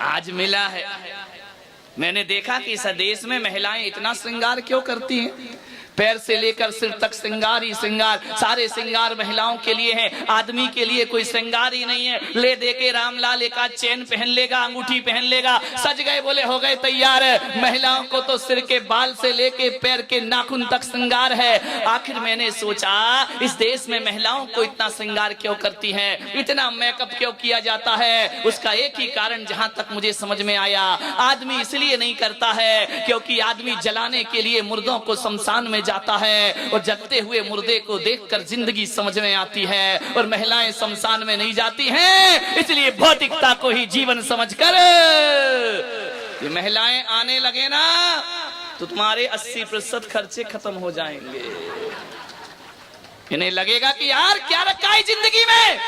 आज मिला है। मैंने देखा कि इस देश में महिलाएं इतना श्रृंगार क्यों करती हैं। पैर से लेकर सिर तक श्रृंगार ही श्रृंगार, सारे श्रृंगार महिलाओं के लिए हैं, आदमी के लिए कोई श्रृंगार ही नहीं है। ले दे के रामलाल एक चेन पहन लेगा, अंगूठी पहन लेगा, सज गए बोले हो गए तैयार। महिलाओं को तो सिर के बाल से लेके पैर के नाखून तक श्रृंगार है। आखिर मैंने सोचा इस देश में महिलाओं को इतना श्रृंगार क्यों करती हैं, इतना मेकअप क्यों किया जाता है। उसका एक ही कारण जहां तक मुझे समझ में आया, आदमी इसलिए नहीं करता है क्योंकि आदमी जलाने के लिए मुर्दों को शमशान में जाता है और जलते हुए मुर्दे को देखकर जिंदगी समझ में आती है, और महिलाएं शमशान में नहीं जाती हैं, इसलिए भौतिकता को ही जीवन समझकर ये महिलाएं आने लगे ना तो तुम्हारे 80% खर्चे खत्म हो जाएंगे। इन्हें लगेगा कि यार क्या रखा है जिंदगी में,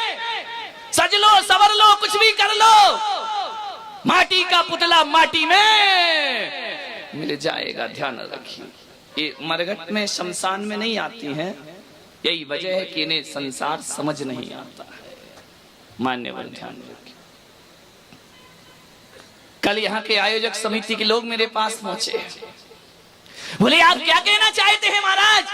सज लो सवर लो कुछ भी कर लो, माटी का पुतला माटी में मिल जाएगा। ध्यान रखिए, ये मरघट में शमशान में नहीं आती हैं, यही वजह है कि इन्हें संसार समझ नहीं आता है। मान्यवर ध्यान रखिए। कल यहाँ के आयोजक समिति के लोग मेरे पास पहुंचे, बोले आप क्या कहना चाहते हैं महाराज,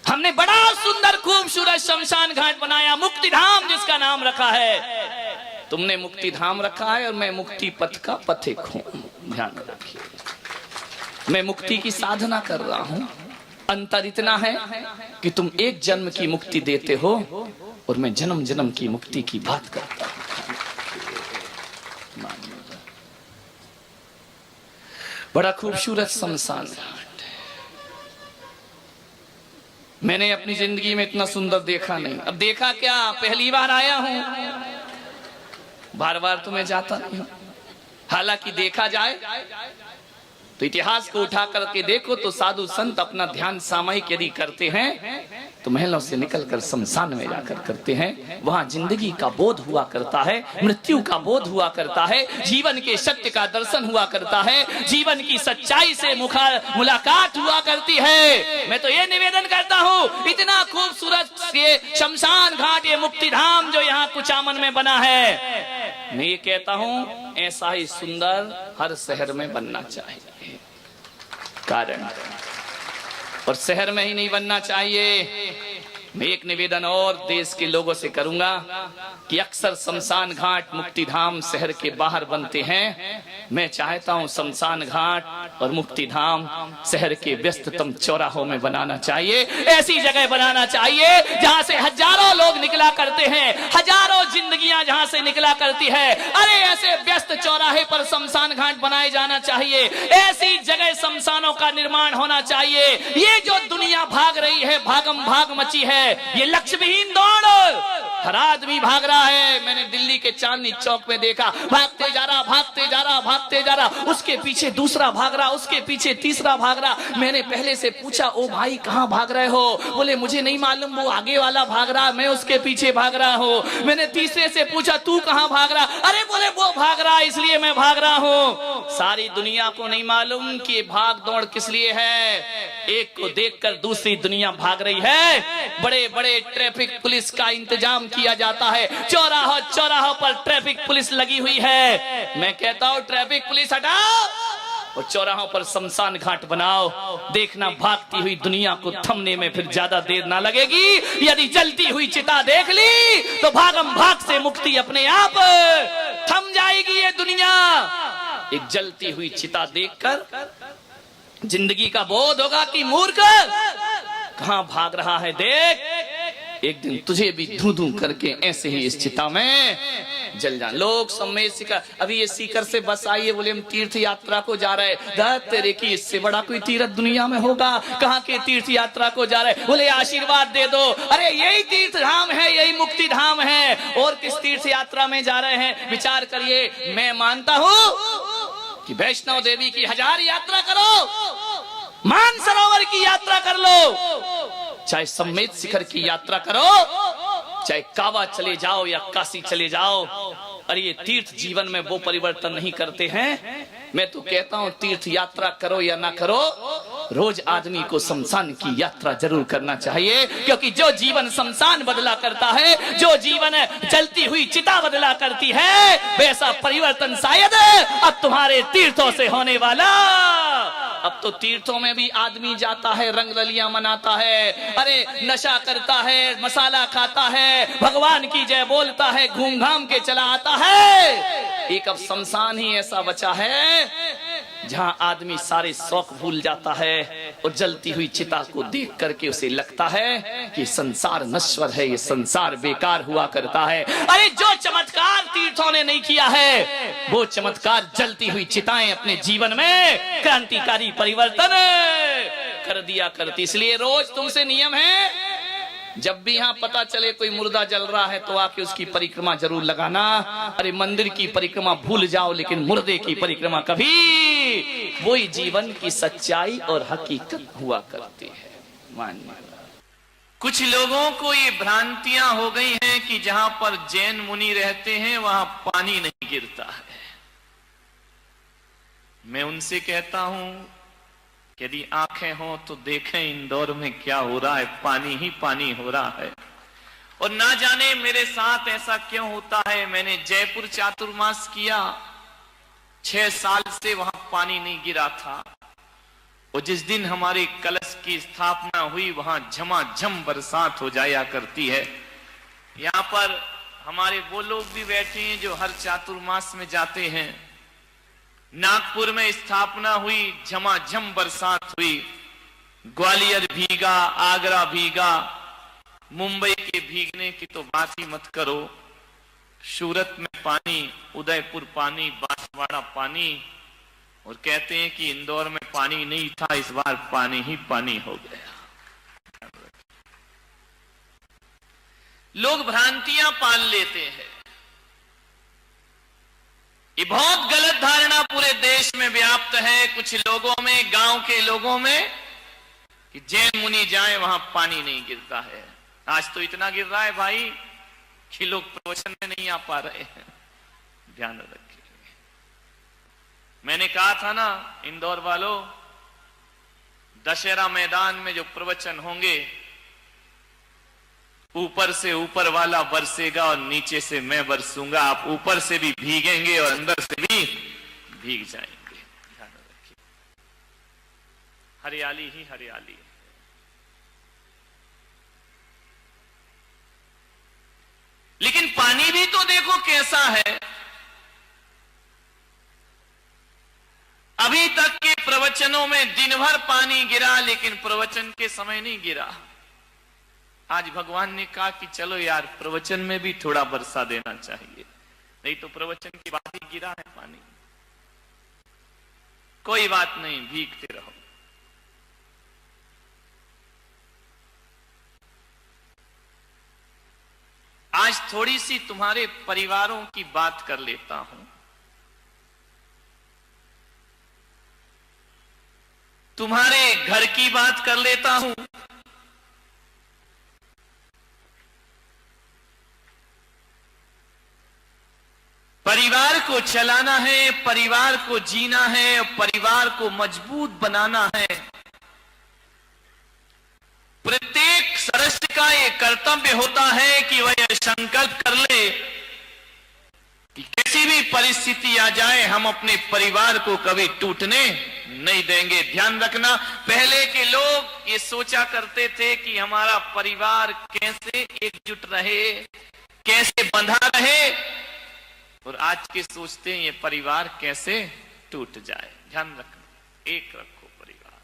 हमने बड़ा सुंदर खूबसूरत शमशान घाट बनाया, मुक्ति धाम जिसका नाम रखा है। तुमने मुक्ति धाम रखा है और मैं मुक्ति पथ का पथिक हूं। ध्यान रखिए, मैं मुक्ति की साधना कर रहा हूं। अंतर इतना है कि तुम एक जन्म की मुक्ति देते हो और मैं जन्म जन्म की मुक्ति की बात करता हूं। बड़ा खूबसूरत शमशान घाट, मैंने अपनी जिंदगी में इतना सुंदर देखा नहीं। अब देखा क्या, पहली बार आया हूं, बार बार तो मैं जाता नहीं हूं। हालांकि देखा जाए तो इतिहास को उठा करके देखो तो साधु संत अपना ध्यान सामयिक यदि करते हैं तो महलों से निकलकर शमशान में जाकर करते हैं। वहां जिंदगी का बोध हुआ करता है, मृत्यु का बोध हुआ करता है, जीवन के सत्य का दर्शन हुआ करता है, जीवन की सच्चाई से मुलाकात हुआ करती है। मैं तो ये निवेदन करता हूँ, इतना खूबसूरत ये शमशान घाट, ये मुक्ति धाम जो यहाँ कुचामन में बना है, मैं ये कहता हूँ ऐसा ही सुंदर हर शहर में बनना चाहिए। कारण और शहर में ही नहीं बनना चाहिए। मैं एक निवेदन और देश के लोगों से करूंगा कि अक्सर शमशान घाट मुक्ति धाम शहर के बाहर बनते हैं। मैं चाहता हूं शमशान घाट और मुक्ति धाम शहर के व्यस्ततम चौराहों में बनाना चाहिए। ऐसी जगह बनाना चाहिए जहां से हजारों लोग निकला करते हैं, हजारों जिंदगियां जहां से निकला करती है। अरे ऐसे व्यस्त चौराहे पर शमशान घाट बनाए जाना चाहिए, ऐसी जगह शमशानों का निर्माण होना चाहिए। ये जो दुनिया भाग रही है, भागम भाग मची है, ये लक्ष्य विहीन दौड़, हर आदमी भाग रहा है। मैंने दिल्ली के चांदनी चौक में देखा, भागते जा रहा, भागते जा रहा, भागते जा रहा, उसके पीछे दूसरा भाग रहा, उसके पीछे तीसरा भाग रहा। मैंने पहले से पूछा, ओ भाई कहाँ भाग रहे हो? बोले मुझे नहीं मालूम, वो आगे वाला भाग रहा, मैं उसके पीछे भाग रहा हूँ। मैंने तीसरे से पूछा, तू कहाँ भाग रहा? अरे बोले वो भाग रहा इसलिए मैं भाग रहा हूँ। सारी दुनिया को नहीं मालूम कि भाग दौड़ किस लिए है। एक को देखकर दूसरी दुनिया भाग रही है। बड़े बड़े ट्रैफिक पुलिस का इंतजाम किया जाता है, चौराहों चौराहों पर ट्रैफिक पुलिस लगी हुई है। मैं कहता हूँ ट्रैफिक पुलिस हटाओ और चौराहों पर शमशान घाट बनाओ। देखना भागती हुई दुनिया को थमने में फिर ज्यादा देर ना लगेगी। यदि जलती हुई चिता देख ली तो भागम भाग से मुक्ति अपने आप थम जाएगी। ये दुनिया एक जलती हुई चिता देखकर जिंदगी का बोध होगा कि मूर्ख कहां भाग रहा है। देख, एक दिन तुझे भी धू धू करके ऐसे ही इस चिता में जल जा। लोग समय सीकर, अभी ये सीकर से बस आई है, बोले हम तीर्थ यात्रा को जा रहे हैं। तेरे की इससे बड़ा कोई तीर्थ दुनिया में होगा? कहाँ के तीर्थ यात्रा को जा रहे? बोले आशीर्वाद दे दो। अरे यही तीर्थ धाम है, यही मुक्ति धाम है, और किस तीर्थ यात्रा में जा रहे हैं? विचार करिए। मैं मानता हूँ कि वैष्णव देवी की 1000 यात्रा करो, मानसरोवर की यात्रा कर लो, चाहे समेत शिखर की यात्रा करो, चाहे कावा चले जाओ या काशी चले जाओ। अरे ये तीर्थ जीवन में वो परिवर्तन नहीं करते हैं। मैं तो कहता हूँ तीर्थ यात्रा करो या ना करो, रोज आदमी को शमशान की यात्रा जरूर करना चाहिए, क्योंकि जो जीवन शमशान बदला करता है, जो जीवन जलती हुई चिता बदला करती है, वैसा परिवर्तन शायद अब तुम्हारे तीर्थों से होने वाला। अब तो तीर्थों में भी आदमी जाता है, रंग रलियां मनाता है, अरे नशा करता है, मसाला खाता है, भगवान की जय बोलता है, घूम घाम के चला आता है। एक अब शमशान ही ऐसा बचा है जहां आदमी सारे शौक भूल जाता है और जलती हुई चिता को देख करके उसे लगता है कि संसार नश्वर है, ये संसार बेकार हुआ करता है। अरे जो चमत्कार तीर्थों ने नहीं किया है, वो चमत्कार जलती हुई चिताएं अपने जीवन में क्रांतिकारी परिवर्तन कर दिया करती। इसलिए रोज तुमसे नियम है, जब भी यहाँ पता चले कोई मुर्दा जल रहा है तो आके उसकी परिक्रमा जरूर लगाना। अरे मंदिर की परिक्रमा भूल जाओ, लेकिन मुर्दे की परिक्रमा कभी, वही जीवन की सच्चाई और हकीकत हुआ करती है। मानिए, कुछ लोगों को ये भ्रांतियां हो गई हैं कि जहां पर जैन मुनि रहते हैं वहां पानी नहीं गिरता है। मैं उनसे कहता हूं, यदि आंखें हो तो देखें इंदौर में क्या हो रहा है, पानी ही पानी हो रहा है। और ना जाने मेरे साथ ऐसा क्यों होता है। मैंने जयपुर चातुर्मास किया, 6 साल से वहां पानी नहीं गिरा था, और जिस दिन हमारे कलश की स्थापना हुई वहां झमाझम बरसात हो जाया करती है। यहां पर हमारे वो लोग भी बैठे हैं जो हर चातुर्मास में जाते हैं। नागपुर में स्थापना हुई, झमाझम बरसात हुई, ग्वालियर भीगा, आगरा भीगा, मुंबई के भीगने की तो बात ही मत करो। सूरत में पानी, उदयपुर पानी, बांसवाड़ा पानी, और कहते हैं कि इंदौर में पानी नहीं था, इस बार पानी ही पानी हो गया। लोग भ्रांतियां पाल लेते हैं। ये बहुत गलत धारणा पूरे देश में व्याप्त है, कुछ लोगों में, गांव के लोगों में, कि जैन मुनि जाए वहां पानी नहीं गिरता है। आज तो इतना गिर रहा है भाई कि लोग प्रवचन में नहीं आ पा रहे हैं। ध्यान रखिए, मैंने कहा था ना इंदौर वालों, दशहरा मैदान में जो प्रवचन होंगे, ऊपर से ऊपर वाला बरसेगा और नीचे से मैं बरसूंगा। आप ऊपर से भी भीगेंगे और अंदर से भी भीग जाएंगे। ध्यान रखिए, हरियाली ही हरियाली है। लेकिन पानी भी तो देखो कैसा है। अभी तक के प्रवचनों में दिन भर पानी गिरा, लेकिन प्रवचन के समय नहीं गिरा। आज भगवान ने कहा कि चलो यार, प्रवचन में भी थोड़ा बरसा देना चाहिए, नहीं तो प्रवचन के बाद ही गिरा है पानी। कोई बात नहीं, भीगते रहो। आज थोड़ी सी तुम्हारे परिवारों की बात कर लेता हूं। तुम्हारे घर की बात कर लेता हूं। परिवार को चलाना है, परिवार को जीना है, परिवार को मजबूत बनाना है। प्रत्येक सदस्य का यह कर्तव्य होता है कि वह यह संकल्प कर ले कि किसी भी परिस्थिति आ जाए, हम अपने परिवार को कभी टूटने नहीं देंगे। ध्यान रखना, पहले के लोग ये सोचा करते थे कि हमारा परिवार कैसे एकजुट रहे, कैसे बंधा रहे, और आज के सोचते हैं ये परिवार कैसे टूट जाए। ध्यान रखना, एक रखो परिवार।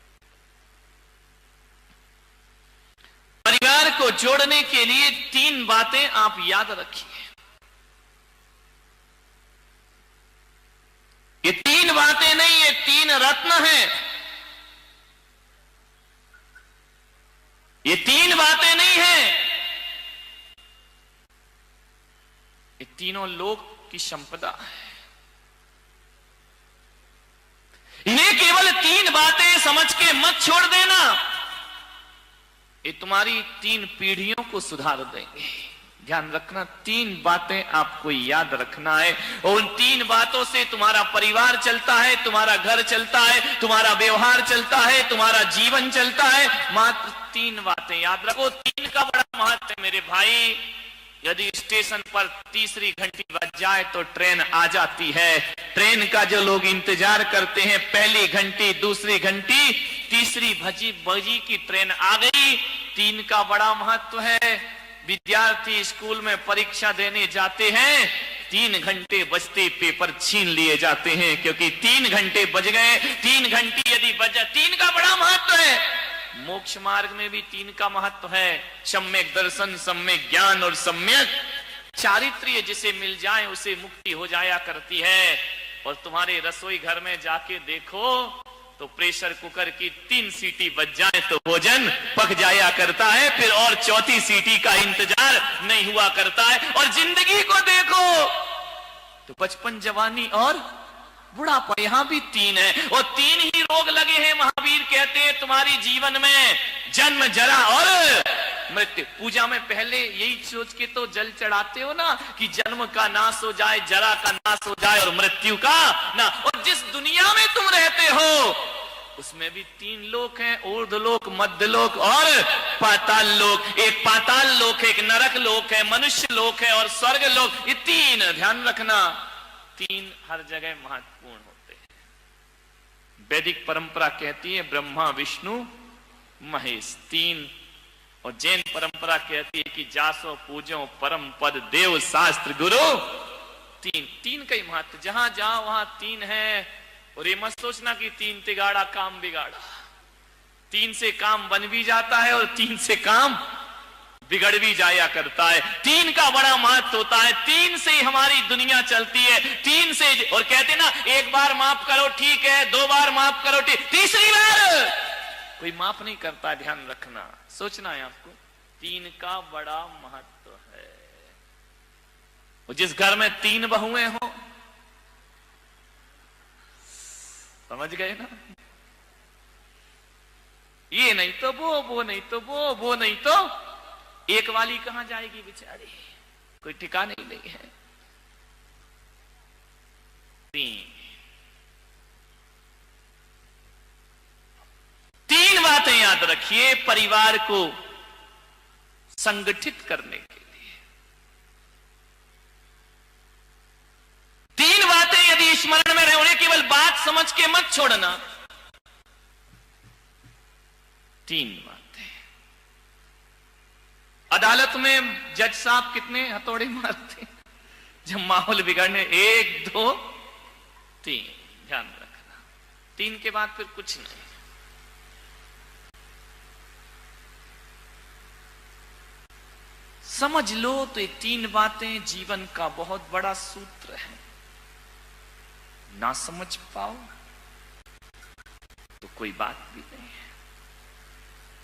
परिवार को जोड़ने के लिए 3 बातें आप याद रखिए। ये 3 बातें नहीं, ये 3 रत्न हैं। ये 3 बातें नहीं हैं, ये तीनों लोग की संपदा है। इन्हें केवल 3 बातें समझ के मत छोड़ देना, ये तुम्हारी 3 पीढ़ियों को सुधार देंगे। ध्यान रखना, 3 बातें आपको याद रखना है। और उन 3 बातों से तुम्हारा परिवार चलता है, तुम्हारा घर चलता है, तुम्हारा व्यवहार चलता है, तुम्हारा जीवन चलता है। मात्र 3 बातें याद रखो। 3 का बड़ा महत्व है मेरे भाई। यदि स्टेशन पर तीसरी घंटी बज जाए तो ट्रेन आ जाती है। ट्रेन का जो लोग इंतजार करते हैं, पहली घंटी, दूसरी घंटी, तीसरी बजी की ट्रेन आ गई। 3 का बड़ा महत्व है। विद्यार्थी स्कूल में परीक्षा देने जाते हैं, 3 घंटे बजते पेपर छीन लिए जाते हैं, क्योंकि 3 घंटे बज गए। 3 घंटी यदि बजा, 3 का बड़ा महत्व है। मोक्ष मार्ग में भी 3 का महत्व है। सम्यक दर्शन, सम्यक ज्ञान और सम्यक चारित्र्य जिसे मिल जाए उसे मुक्ति हो जाया करती है। और तुम्हारे रसोई घर में जाके देखो तो प्रेशर कुकर की 3 सीटी बज जाए तो भोजन पक जाया करता है, फिर और 4थी सीटी का इंतजार नहीं हुआ करता है। और जिंदगी को देखो तो बचपन, जवानी और बुढ़ापा, यहां भी 3 है। और 3 ही रोग लगे हैं। महावीर कहते हैं तुम्हारी जीवन में जन्म, जरा और मृत्यु। पूजा में पहले यही सोच के तो जल चढ़ाते हो ना कि जन्म का नाश हो जाए, जरा का नाश हो जाए और मृत्यु का ना। और जिस दुनिया में तुम रहते हो उसमें भी 3 लोक हैं, ऊर्ध्वलोक, मध्यलोक और पाताल लोक। एक पाताल लोक है, एक नरक लोक है, मनुष्य लोक है और स्वर्ग लोक। ये 3 ध्यान रखना, 3 हर जगह महत्वपूर्ण होते हैं। वैदिक परंपरा कहती है ब्रह्मा, विष्णु, महेश 3। और जैन परंपरा कहती है कि जासो पूजो परम पद देव शास्त्र गुरु 3 का ही महत्व। जहां जाओ वहां 3 है। और ये मत सोचना कि 3 तिगाड़ा काम बिगाड़ा। 3 से काम बन भी जाता है और 3 से काम बिगड़ भी जाया करता है। 3 का बड़ा महत्व होता है। 3 से हमारी दुनिया चलती है। 3 से, और कहते ना 1 बार माफ करो ठीक है, 2 बार माफ करो ठीक, तीसरी बार कोई माफ नहीं करता। ध्यान रखना, सोचना है आपको। 3 का बड़ा महत्व है। और जिस घर में 3 बहुएं हो, समझ गए ना, ये नहीं तो वो नहीं तो वो नहीं तो एक वाली कहां जाएगी बेचारी, कोई ठिकाने ही नहीं है। 3 बातें याद रखिए परिवार को संगठित करने के लिए। 3 बातें यदि स्मरण में रहे, उन्हें केवल बात समझ के मत छोड़ना। 3 बातें। अदालत में जज साहब कितने हथौड़े मारते जब माहौल बिगड़ने, 1 2 3। ध्यान रखना, 3 के बाद फिर कुछ नहीं। समझ लो तो ये 3 बातें जीवन का बहुत बड़ा सूत्र है। ना समझ पाओ तो कोई बात भी नहीं।